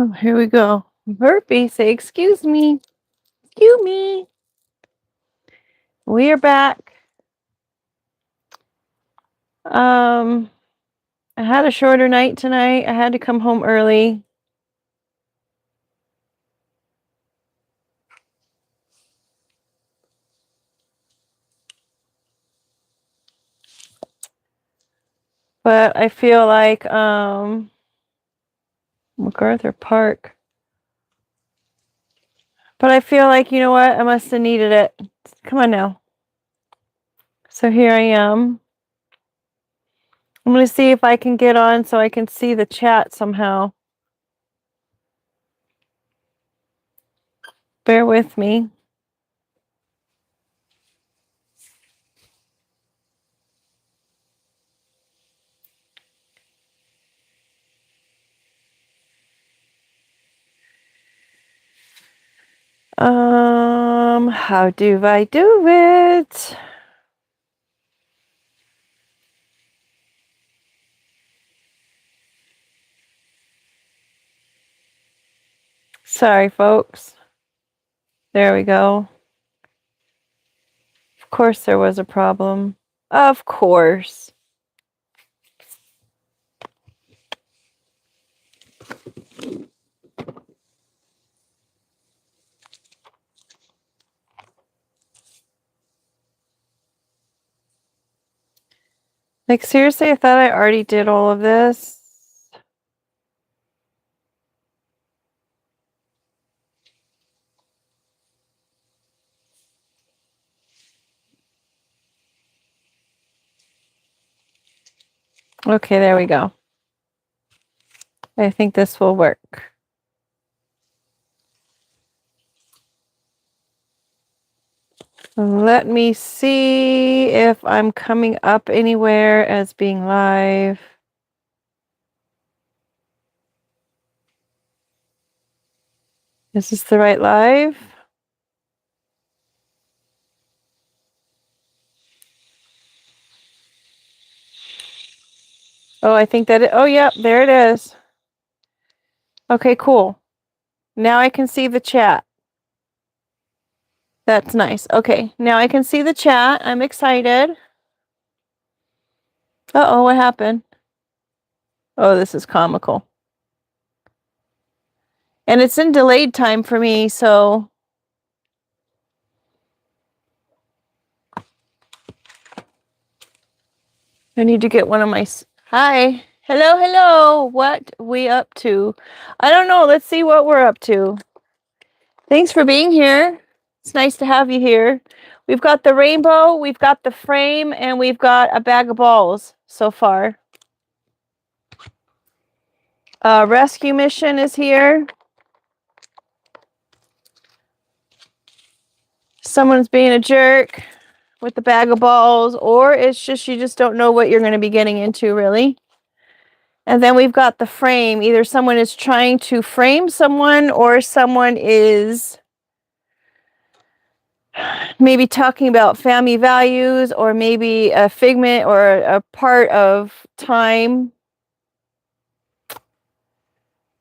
Oh, here we go. Burpee, say excuse me. Excuse me. We are back. I had a shorter night tonight. I had to come home early. But I feel like MacArthur Park. But I feel like, you know what? I must have needed it. Come on now. So here I am. I'm going to see if I can get on so I can see the chat somehow. Bear with me. How do I do it? Sorry, folks. There we go. Of course there was a problem. Of course. Like, seriously, I thought I already did all of this. Okay, there we go. I think this will work. Let me see if I'm coming up anywhere as being live. Is this the right live? Oh, I think that oh, yeah, there it is. Okay, cool. Now I can see the chat. That's nice. Okay, now I can see the chat. I'm excited. Uh-oh, what happened? Oh, this is comical. And it's in delayed time for me, so I need to get one of my... Hi. Hello, hello. What we up to? I don't know. Let's see what we're up to. Thanks for being here. It's nice to have you here. We've got the rainbow, we've got the frame, and we've got a bag of balls so far. Rescue mission is here. Someone's being a jerk with the bag of balls, or it's just you just don't know what you're going to be getting into, really. And then we've got the frame. Either someone is trying to frame someone, or someone is maybe talking about family values, or maybe a figment or a part of time.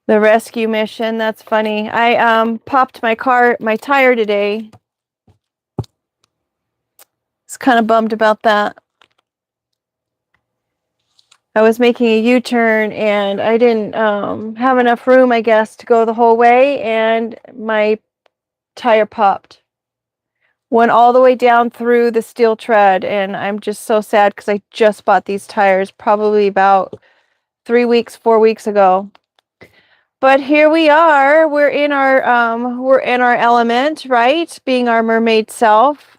The rescue mission, that's funny. I popped my tire today. Was kind of bummed about that. I was making a U-turn and I didn't have enough room, I guess, to go the whole way, and my tire popped. Went all the way down through the steel tread, and I'm just so sad because I just bought these tires probably about 4 weeks ago. But here we are. We're in our element, right? Being our mermaid self.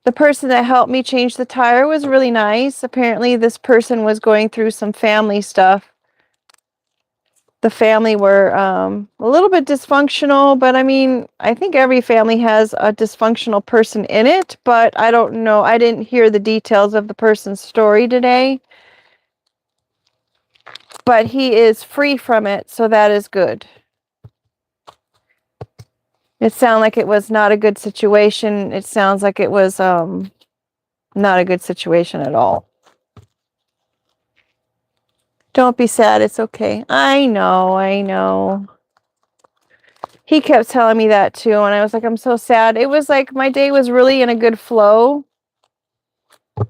The person that helped me change the tire was really nice. Apparently this person was going through some family stuff. The family were a little bit dysfunctional, but I mean, I think every family has a dysfunctional person in it, but I don't know. I didn't hear the details of the person's story today. But he is free from it, so that is good. It sounded like it was not a good situation. It sounds like it was not a good situation at all. Don't be sad. It's okay. I know. I know. He kept telling me that too. And I was like, I'm so sad. It was like my day was really in a good flow.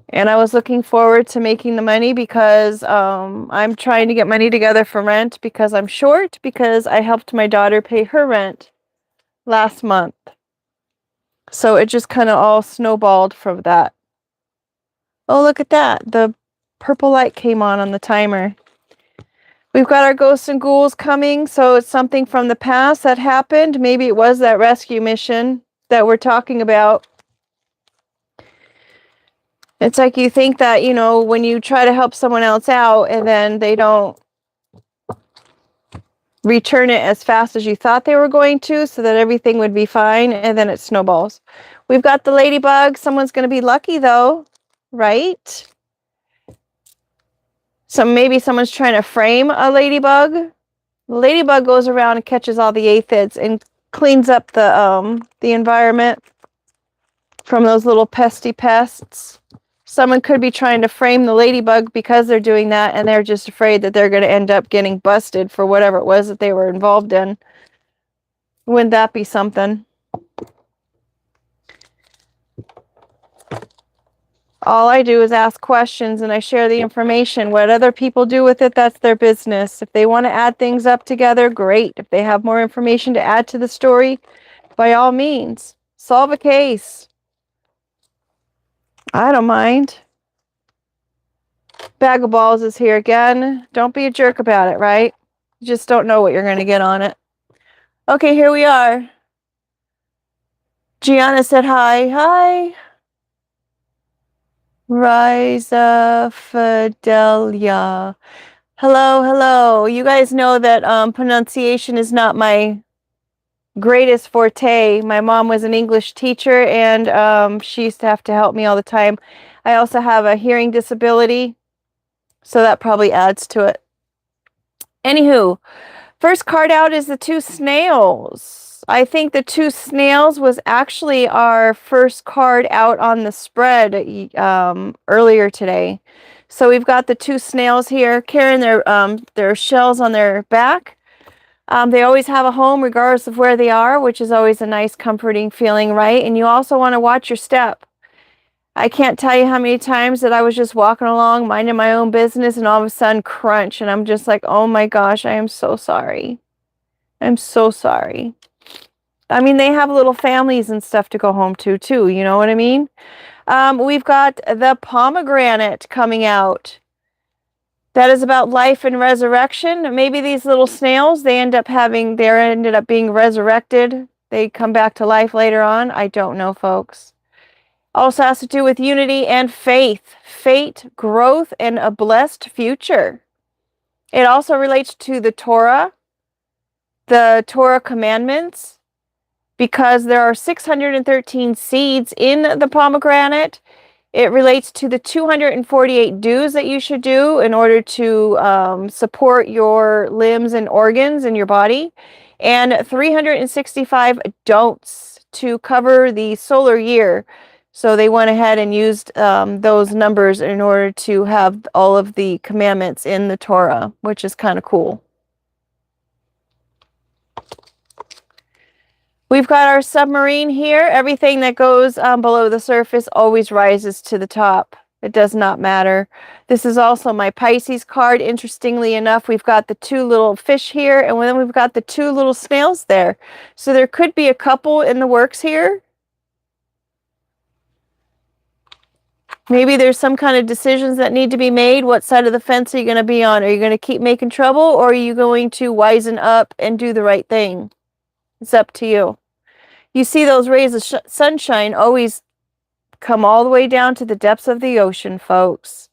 And I was looking forward to making the money because I'm trying to get money together for rent because I'm short because I helped my daughter pay her rent last month. So it just kind of all snowballed from that. Oh, look at that. The purple light came on the timer. We've got our ghosts and ghouls coming, so it's something from the past that happened. Maybe it was that rescue mission that we're talking about. It's like you think that, you know, when you try to help someone else out and then they don't return it as fast as you thought they were going to so that everything would be fine, and then it snowballs. We've got the ladybug. Someone's going to be lucky though, right? So maybe someone's trying to frame a ladybug. The ladybug goes around and catches all the aphids and cleans up the environment from those little pesty pests. Someone could be trying to frame the ladybug because they're doing that, and they're just afraid that they're going to end up getting busted for whatever it was that they were involved in. Wouldn't that be something? All I do is ask questions and I share the information. What other people do with it, that's their business. If they want to add things up together, great. If they have more information to add to the story, by all means, solve a case. I don't mind. Bag of balls is here again. Don't be a jerk about it, right? You just don't know what you're going to get on it. Okay, here we are. Gianna said hi. Hi. Riza Fidelia. Hello, hello. You guys know that pronunciation is not my greatest forte. My mom was an English teacher, and she used to have to help me all the time. I also have a hearing disability, so that probably adds to it. Anywho, first card out is the two snails. I think the two snails was actually our first card out on the spread earlier today. So we've got the two snails here carrying their shells on their back. They always have a home regardless of where they are, which is always a nice comforting feeling, right? And you also want to watch your step. I can't tell you how many times that I was just walking along, minding my own business, and all of a sudden crunch, and I'm just like, oh my gosh, I am so sorry. I'm so sorry. I mean, they have little families and stuff to go home to too, you know what I mean? We've got the pomegranate coming out. That is about life and resurrection. Maybe these little snails, they ended up being resurrected. They come back to life later on. I don't know, folks. Also has to do with unity and faith, fate, growth, and a blessed future. It also relates to the Torah commandments, because there are 613 seeds in the pomegranate. It relates to the 248 do's that you should do in order to support your limbs and organs in your body, and 365 don'ts to cover the solar year. So they went ahead and used those numbers in order to have all of the commandments in the Torah, which is kind of cool. We've got our submarine here. Everything that goes below the surface always rises to the top. It does not matter. This is also my Pisces card. Interestingly enough, we've got the two little fish here, and then we've got the two little snails there. So there could be a couple in the works here. Maybe there's some kind of decisions that need to be made. What side of the fence are you going to be on? Are you going to keep making trouble, or are you going to wisen up and do the right thing? It's up to you. You see those rays of sunshine always come all the way down to the depths of the ocean, folks.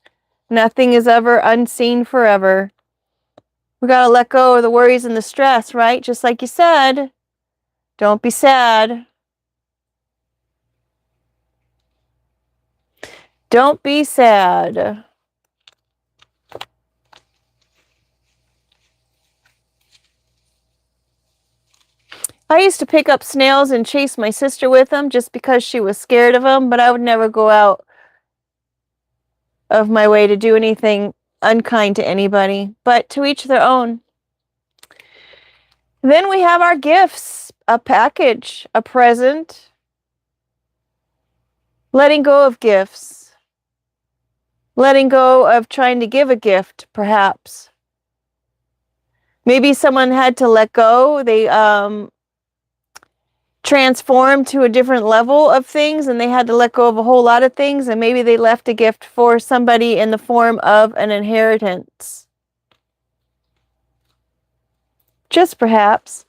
Nothing is ever unseen forever. We got to let go of the worries and the stress, right? Just like you said. Don't be sad. Don't be sad. I used to pick up snails and chase my sister with them just because she was scared of them, but I would never go out of my way to do anything unkind to anybody, but to each their own. Then we have our gifts, a package, a present, letting go of gifts, letting go of trying to give a gift, perhaps. Maybe someone had to let go. They transformed to a different level of things and they had to let go of a whole lot of things, and maybe they left a gift for somebody in the form of an inheritance. Just perhaps.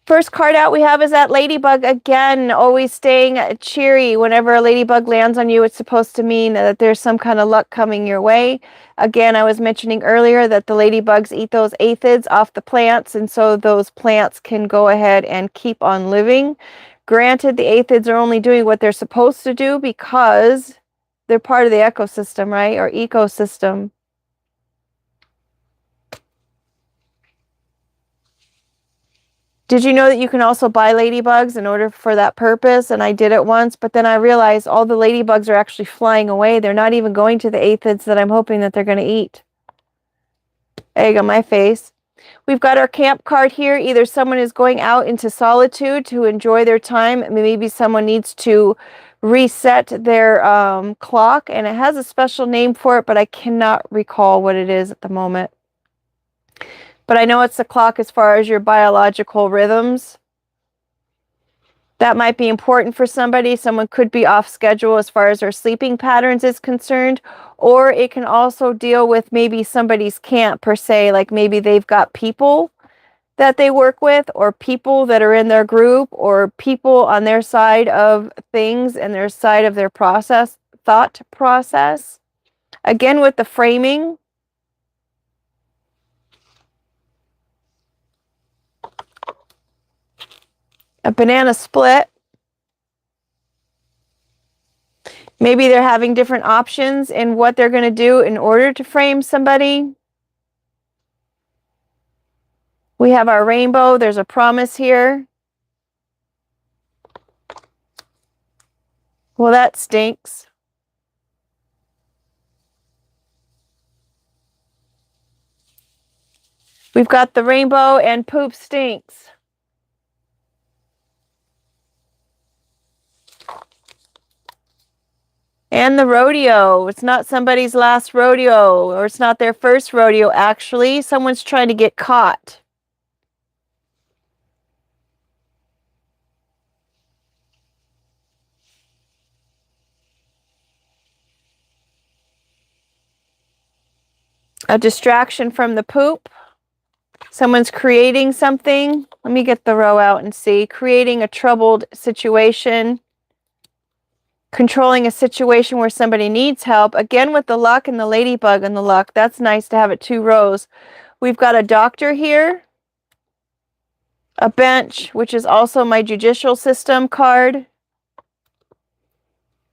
First card out we have is that ladybug again, always staying cheery. Whenever a ladybug lands on you, it's supposed to mean that there's some kind of luck coming your way. Again, I was mentioning earlier that the ladybugs eat those aphids off the plants, and so those plants can go ahead and keep on living. Granted, the aphids are only doing what they're supposed to do because they're part of the ecosystem, right? Or ecosystem. Did you know that you can also buy ladybugs in order for that purpose? And I did it once, but then I realized all the ladybugs are actually flying away. They're not even going to the aphids that I'm hoping that they're going to eat. Egg on my face. We've got our camp card here. Either someone is going out into solitude to enjoy their time. Maybe someone needs to reset their clock, and it has a special name for it, but I cannot recall what it is at the moment. But I know it's the clock as far as your biological rhythms. That might be important for somebody. Someone could be off schedule as far as their sleeping patterns is concerned. Or it can also deal with maybe somebody's camp per se. Like maybe they've got people that they work with, or people that are in their group, or people on their side of things and their side of their thought process. Again, with the framing. A banana split. Maybe they're having different options in what they're going to do in order to frame somebody. We have our rainbow. There's a promise here. Well, that stinks. We've got the rainbow and poop stinks. And the rodeo. It's not somebody's last rodeo, or it's not their first rodeo, actually. Someone's trying to get caught. A distraction from the poop. Someone's creating something. Let me get the row out and see. Creating a troubled situation. Controlling a situation where somebody needs help. Again, with the luck and the ladybug and the luck. That's nice to have it 2 rows. We've got a doctor here. A bench, which is also my judicial system card.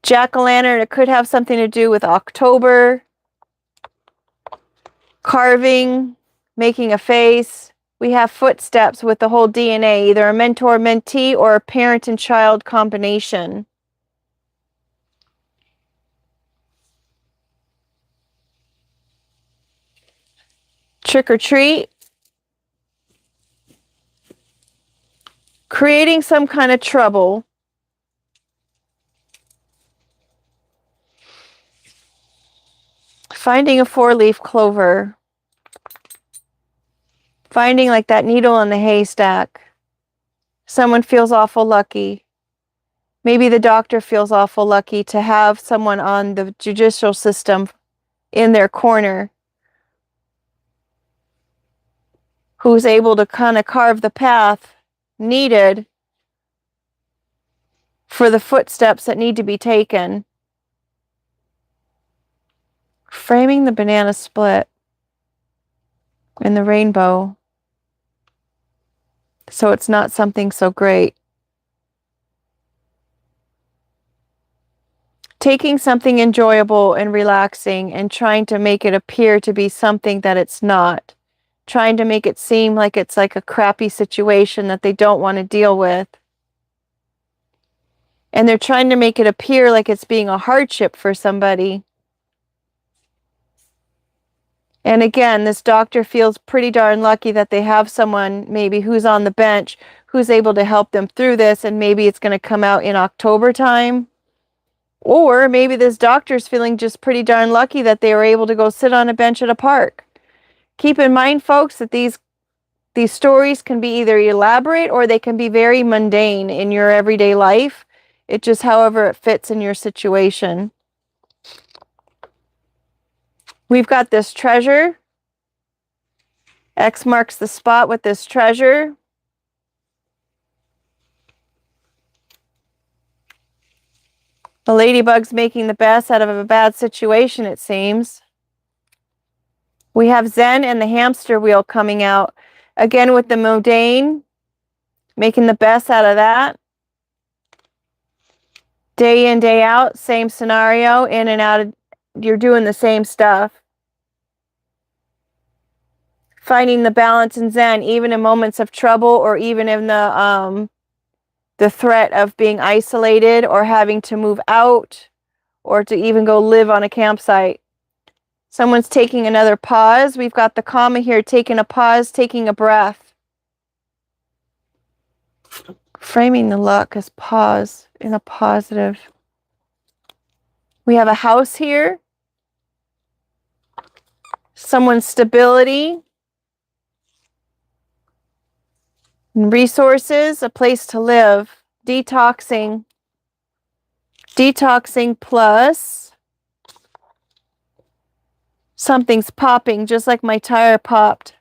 Jack-o'-lantern, it could have something to do with October. Carving, making a face. We have footsteps with the whole DNA, either a mentor-mentee or a parent and child combination. Trick or treat. Creating some kind of trouble. Finding a 4-leaf clover. Finding like that needle in the haystack. Someone feels awful lucky. Maybe the doctor feels awful lucky to have someone on the judicial system in their corner who's able to kind of carve the path needed for the footsteps that need to be taken. Framing the banana split and the rainbow, so it's not something so great. Taking something enjoyable and relaxing and trying to make it appear to be something that it's not. Trying to make it seem like it's like a crappy situation that they don't want to deal with. And they're trying to make it appear like it's being a hardship for somebody. And again, this doctor feels pretty darn lucky that they have someone maybe who's on the bench who's able to help them through this, and maybe it's going to come out in October time. Or maybe this doctor's feeling just pretty darn lucky that they were able to go sit on a bench at a park. Keep in mind, folks, that these stories can be either elaborate or they can be very mundane in your everyday life. It just however it fits in your situation. We've got this treasure. X marks the spot with this treasure. The ladybug's making the best out of a bad situation, it seems. We have Zen and the hamster wheel coming out. Again with the mundane, making the best out of that. Day in, day out, same scenario, in and out, you're doing the same stuff. Finding the balance in Zen, even in moments of trouble, or even in the threat of being isolated or having to move out or to even go live on a campsite. Someone's taking another pause. We've got the comma here, taking a pause, taking a breath. Framing the luck as pause in a positive. We have a house here. Someone's stability. Resources, a place to live. Detoxing. Detoxing plus something's popping, just like my tire popped.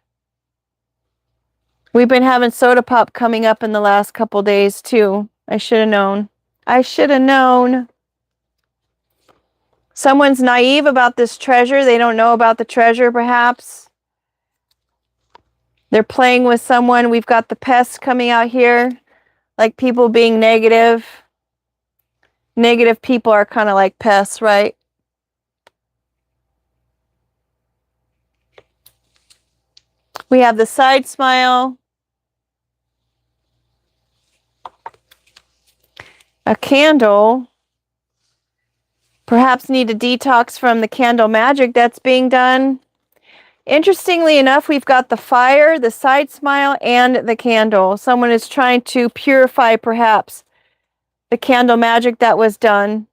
We've been having soda pop coming up in the last couple days too. I should have known. I should have known. Someone's naive about this treasure. They don't know about the treasure, perhaps. They're playing with someone. We've got the pests coming out here, like people being negative. Negative people are kind of like pests, right? We have the side smile. A candle. Perhaps need a detox from the candle magic that's being done. Interestingly enough, we've got the fire, the side smile, and the candle. Someone is trying to purify, perhaps, the candle magic that was done.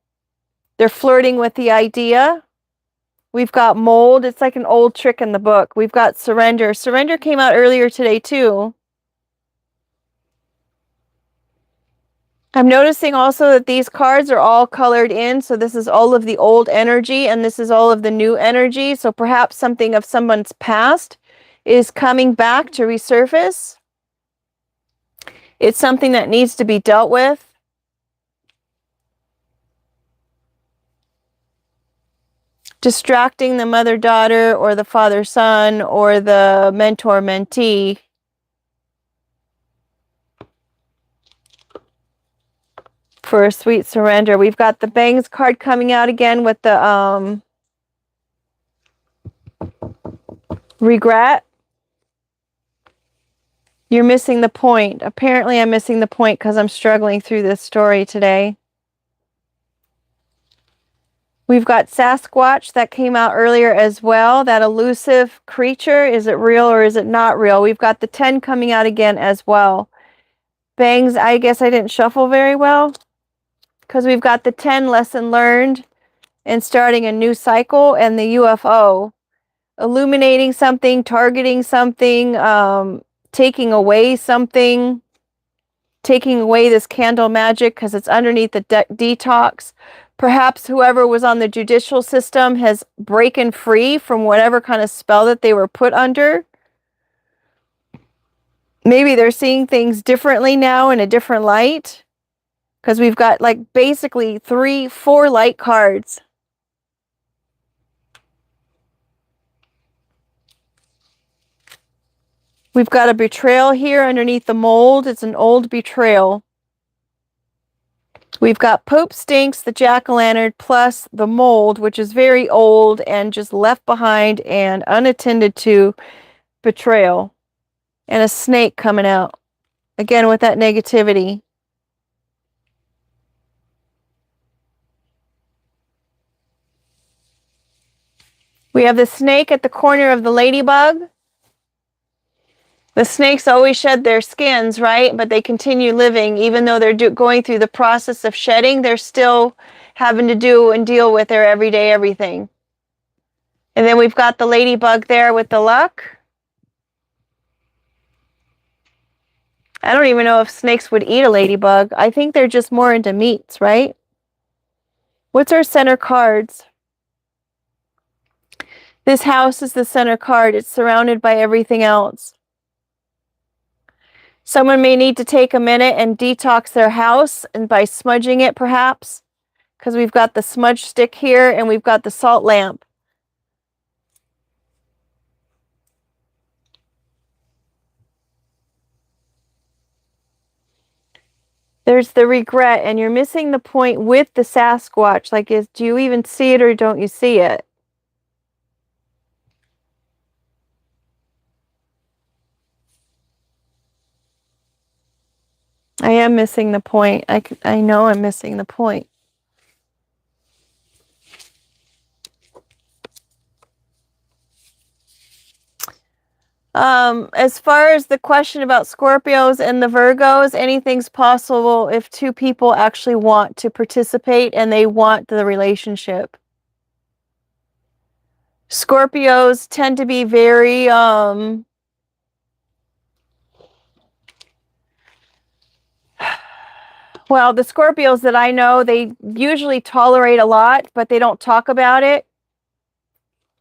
They're flirting with the idea. We've got mold. It's like an old trick in the book. We've got surrender. Surrender came out earlier today, too. I'm noticing also that these cards are all colored in. So this is all of the old energy and this is all of the new energy. So perhaps something of someone's past is coming back to resurface. It's something that needs to be dealt with. Distracting the mother-daughter or the father-son or the mentor-mentee. For a sweet surrender. We've got the bangs card coming out again with the regret. You're missing the point. Apparently I'm missing the point because I'm struggling through this story today. We've got Sasquatch that came out earlier as well. That elusive creature. Is it real or is it not real? We've got the 10 coming out again as well. Bangs, I guess I didn't shuffle very well. Because we've got the 10, lesson learned, and starting a new cycle, and the UFO. Illuminating something, targeting something, taking away something, taking away this candle magic because it's underneath the detox. Perhaps whoever was on the judicial system has broken free from whatever kind of spell that they were put under. Maybe they're seeing things differently now in a different light. Because we've got like basically 4 light cards. We've got a betrayal here underneath the mold. It's an old betrayal. We've got Pope Stinks, the jack-o'-lantern, plus the mold, which is very old and just left behind and unattended to. Betrayal. And a snake coming out. Again with that negativity. We have the snake at the corner of the ladybug. The snakes always shed their skins, right? But they continue living. Even though they're going through the process of shedding, they're still having to do and deal with their everyday everything. And then we've got the ladybug there with the luck. I don't even know if snakes would eat a ladybug. I think they're just more into meats, right? What's our center cards? This house is the center card. It's surrounded by everything else. Someone may need to take a minute and detox their house, and by smudging it perhaps, because we've got the smudge stick here and we've got the salt lamp. There's the regret, and you're missing the point with the Sasquatch. Like, do you even see it or don't you see it? I am missing the point. I know I'm missing the point. As far as the question about Scorpios and the Virgos, anything's possible if two people actually want to participate and they want the relationship. Scorpios tend to be very, well, the Scorpios that I know, they usually tolerate a lot, but they don't talk about it.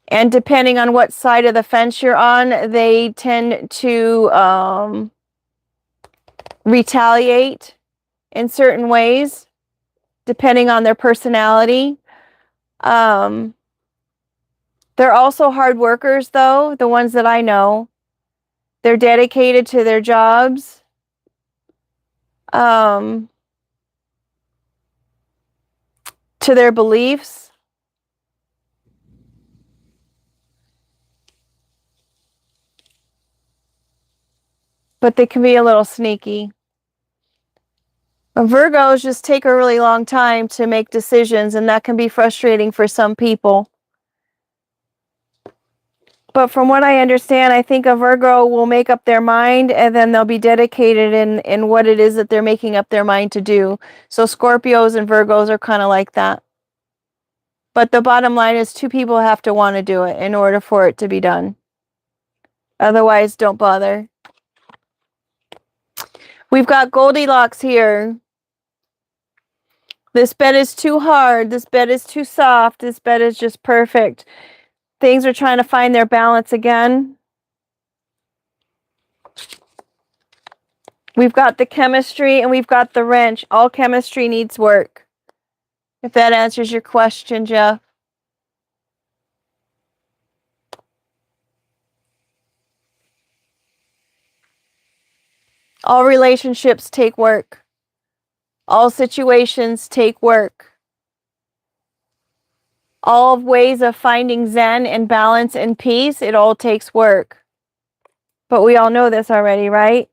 And depending on what side of the fence you're on, they tend to retaliate in certain ways, depending on their personality. They're also hard workers, though, the ones that I know. They're dedicated to their jobs. To their beliefs. But they can be a little sneaky. Virgos just take a really long time to make decisions, and that can be frustrating for some people. But from what I understand, I think a Virgo will make up their mind, and then they'll be dedicated in what it is that they're making up their mind to do. So Scorpios and Virgos are kind of like that. But the bottom line is two people have to want to do it in order for it to be done. Otherwise, don't bother. We've got Goldilocks here. This bed is too hard. This bed is too soft. This bed is just perfect. Things are trying to find their balance again. We've got the chemistry and we've got the wrench. All chemistry needs work. If that answers your question, Jeff. All relationships take work. All situations take work. All ways of finding zen and balance and peace, it all takes work. But we all know this already, right?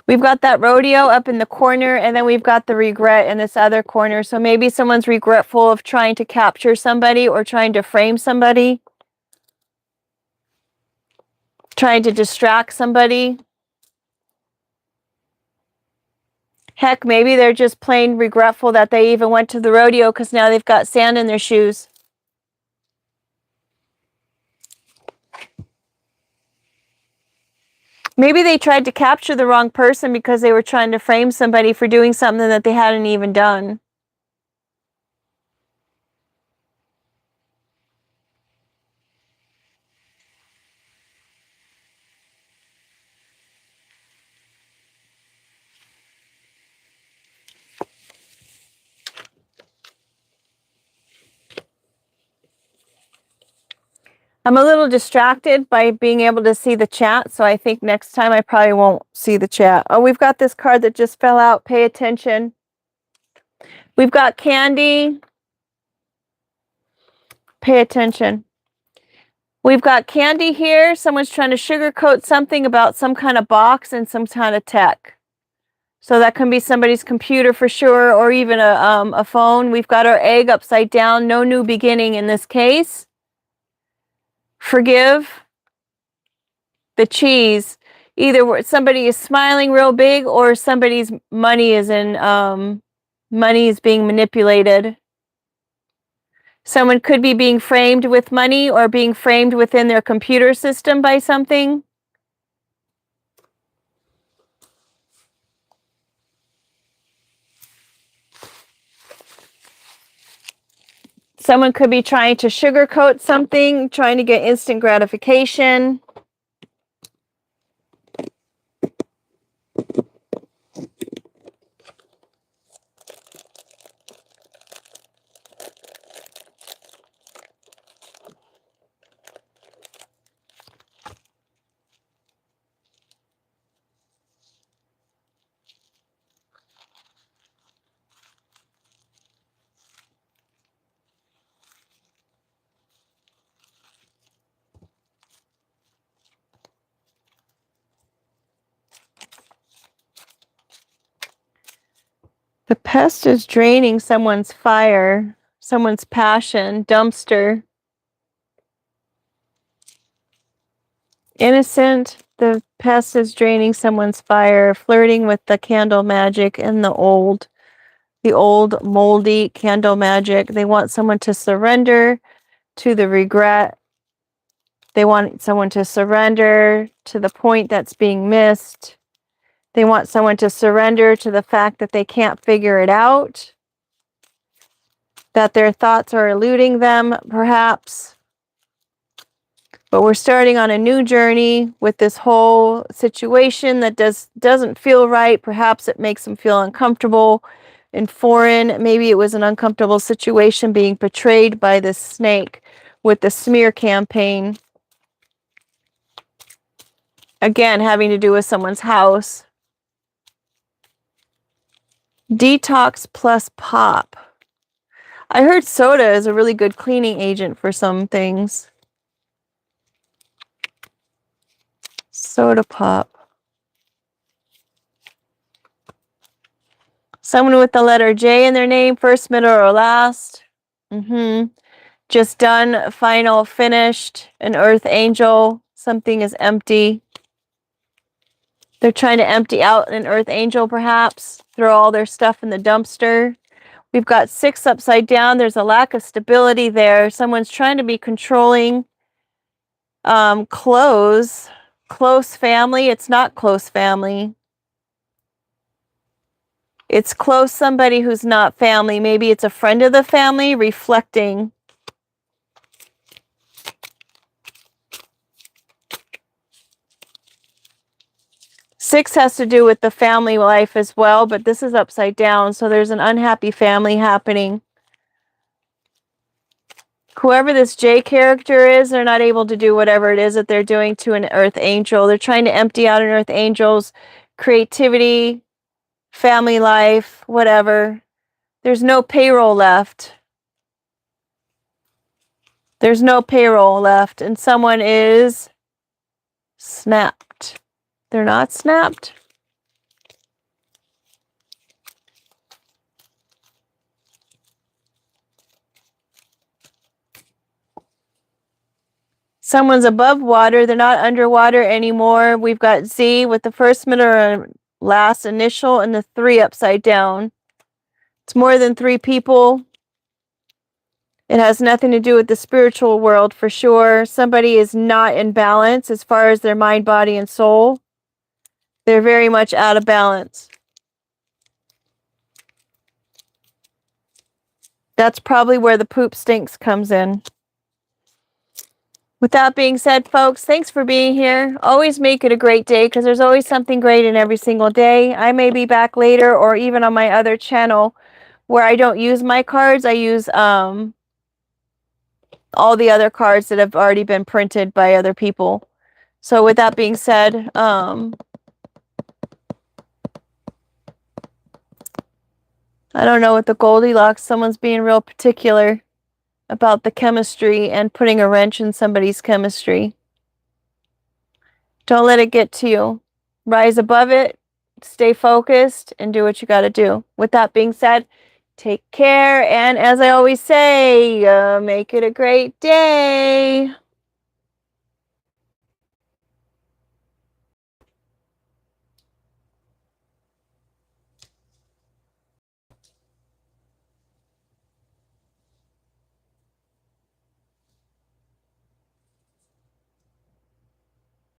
We've got that rodeo up in the corner, and then we've got the regret in this other corner. So maybe someone's regretful of trying to capture somebody or trying to frame somebody. Trying to distract somebody. Heck, maybe they're just plain regretful that they even went to the rodeo because now they've got sand in their shoes. Maybe they tried to capture the wrong person because they were trying to frame somebody for doing something that they hadn't even done. I'm a little distracted by being able to see the chat, so I think next time I probably won't see the chat. Oh, we've got this card that just fell out. Pay attention. We've got Candy. Pay attention. We've got candy here. Someone's trying to sugarcoat something about some kind of box and some kind of tech. So that can be somebody's computer for sure, or even a phone. We've got our egg upside down. No new beginning in this case. Forgive. The cheese. Either somebody is smiling real big, or somebody's money is money is being manipulated. Someone could be being framed with money or being framed within their computer system by something. Someone could be trying to sugarcoat something, trying to get instant gratification. The pest is draining someone's fire, someone's passion, dumpster. Innocent, the pest is draining someone's fire, flirting with the candle magic and the old moldy candle magic. They want someone to surrender to the regret. They want someone to surrender to the point that's being missed. They want someone to surrender to the fact that they can't figure it out, that their thoughts are eluding them, perhaps. But we're starting on a new journey with this whole situation that doesn't feel right. Perhaps it makes them feel uncomfortable and foreign. Maybe it was an uncomfortable situation being portrayed by this snake with the smear campaign. Again, having to do with someone's house. Detox plus pop. I heard soda is a really good cleaning agent for some things. Soda pop. Someone with the letter J in their name, first, middle, or last. Just done, final, finished, an earth angel. Something is empty. They're trying to empty out an earth angel, perhaps. Throw all their stuff in the dumpster. We've got 6 upside down. There's a lack of stability there. Someone's trying to be controlling. Close family. It's not close family. It's close somebody who's not family. Maybe it's a friend of the family reflecting. Six has to do with the family life as well, but this is upside down, so there's an unhappy family happening. Whoever this J character is, they're not able to do whatever it is that they're doing to an earth angel. They're trying to empty out an earth angel's creativity, family life, whatever. There's no payroll left. There's no payroll left, and someone is snapped. They're not snapped. Someone's above water. They're not underwater anymore. We've got Z with the first, middle, and last initial, and the 3 upside down. It's more than 3 people. It has nothing to do with the spiritual world for sure. Somebody is not in balance as far as their mind, body, and soul. They're very much out of balance. That's probably where the poop stinks comes in. With that being said, folks, thanks for being here. Always make it a great day, because there's always something great in every single day. I may be back later, or even on my other channel where I don't use my cards. I use all the other cards that have already been printed by other people. So with that being said, I don't know what the Goldilocks, someone's being real particular about the chemistry and putting a wrench in somebody's chemistry. Don't let it get to you. Rise above it, stay focused, and do what you got to do. With that being said, take care. And as I always say, make it a great day.